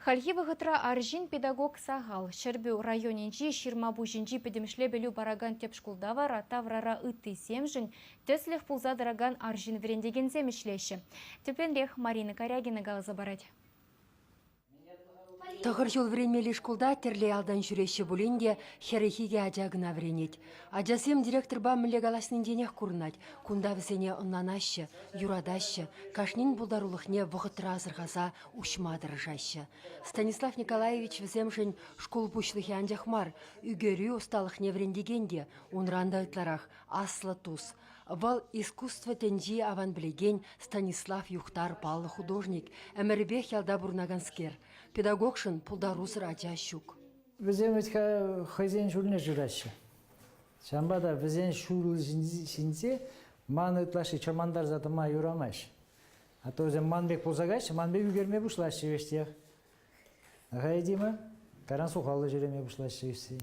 Хальхи вғытра аржин педагог сағал. Шербю районенжи ширмабу жинжи педемшле белю бараган тепшкулдава ратаврара ытты семжін төслех пулзадыраган аржин врендеген земешлеші. Тепленрех Марина Корягина галаза барать. Тағыр жол времели школда терле алдан жүреші бұлінде херехиге ажагына вренет. Ажасем директор ба мүлегаласының денех күрінат. Кунда візене ұннанашы, юрадашы, кашнин бұлдарулықне вғытыра азырғаза ұшмадыр жашы. Станислав Николаевич віземшін школ бұшлығы анжақмар, үгері ұсталықне врендегенде, ұнранда ытларақ аслы туз. Вал искусство тенжи аван білеген Станислав Юхтар палы художник, әмірбек ялда бурнаганскер. Педагогшын пулдарусыр ача щук. Візен өтқа хазен жүліне жүрашы. Шамбада візен шүріл жінзе, ман ытлашы чамандар затыма юрамаш. А то өзен манбек болзагаш, манбек үгерме бұшлашы вештех. Ғайдима, каран сухалы жүреме бұшлашы вештех.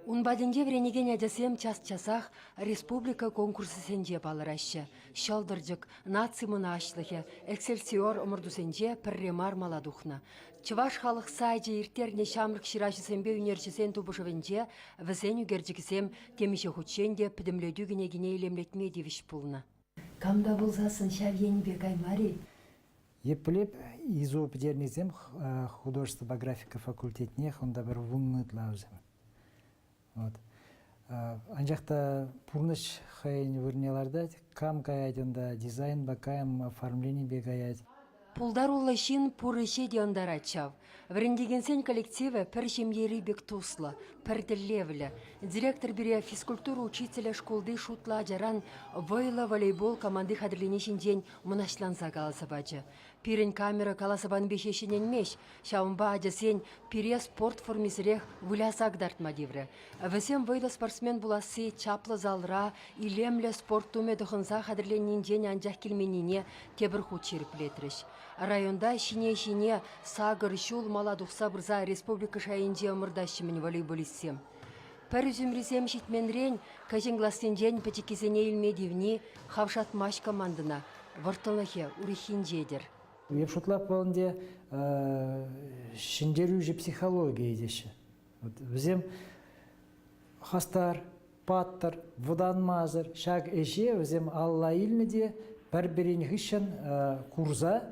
Унбаденде вренеген әдесем час-часах республика конкурсы сенде балырашы. Шалдырдық, нацимына ашлығы, эксельсиор омырдусенде пірремар маладухна. Чываш халық сайде иртерне шамрық ширашы сенбе үнерчесен тубышывенде, візен үгердігісем темеше хученде підімледу гіне елемлетме девіш пулна. Камда болсасын шавен бекай мари? Еплеп изо педернезем художество графика факультетне, онда бір вұңны тлаузем. Анжақта пурныш хайын вырнеларда кам каядында дизайн бакаем оформление бегаят. Пулдар улашин пурыше диондар ачав. Врендегенсен коллективы пір жемьері бек туслы, пір діллевлі. Директор бере физкультура учителя школды шутла жаран войла волейбол команды хадырленешін день мұнашланса қаласы бачы. Пирен камера каласабан бешешінен меш, шаумба ажасен пире спорт формисірех вулясак дартма деврі. Весем войла спортсмен буласы чаплы залра, илемлі спорттуме дұхынса хадырленен день анжақ келменіне тебір хучеріп летріш. Районда шине-шине сағыр шул маладуқса бірза республика шайынже ымырдашымын волейболистем. Пір үзімрізем шетменрен каженгластен ден пәтекесене илмедевні хавшат маш командына вартылығы урихин жедір. Епшутлап болынде шиндеру же психология едеші. Візем хастар, паттар, водан мазыр, шаг эше, візем алла илмеде бір-бірін ғышын курза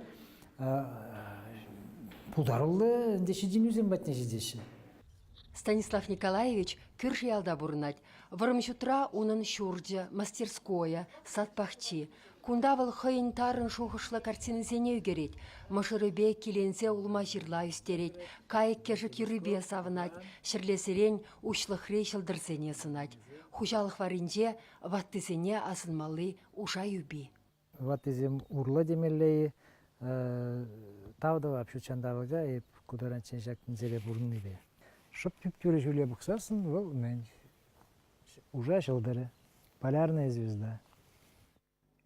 пулдарылы дешеден үзем бәтне жедеші. Станислав Николаевич күрші ялда бұрынат. Варымшутра унын шурджа, мастерскоя, сатпахчи. Кундавыл хыйын тарын шухышлы картины зене үгерет. Мышырыбе келенсе улма жирла үстерет. Кайык кешік юрыбе савынат. Шірлесерен ушлықрей шылдырсене сынат. Хужалық варынже ваттысене асынмалы уша юби. Ваттызем урла демеллейі тавда вообще чандавыға кударанчен жактын зере бұрынны бе. Шып пүптүрі жүле бұқсасын, ол мен уже жылдары. Полярная звезда.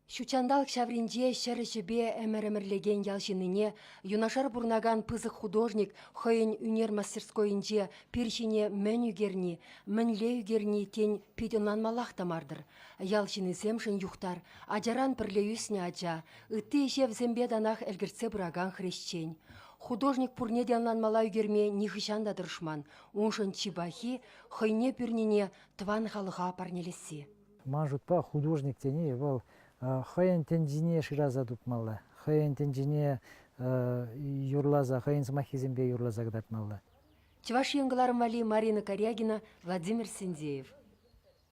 Шучандалық шавринже шәрішібе әмір-әмірлеген ялшыныне юнашар бұрнаган пызық художник хойын үнер мастерскойынже першіне мән үгерні, мәнле үгерні тен педонан малақтамардыр. Ялшыны земшін юхтар, ажаран пірле үсіне ажа, үтті ешев зембеданақ әлгіртсе бұраган хрещен. Художник пурнедянлан мала үгерме нихышанда дұршман, оншын чибахи хойне пүрнене тван халыға парнелесі. Мажутпа художник тені, ол хайын тенжіне шираза дұтмалы, хайын тенжіне юрлаза, хайын смахизембе юрлаза гдатмалы. Чуваш еңгіларым вали Марина Корягина, Владимир Синдеев.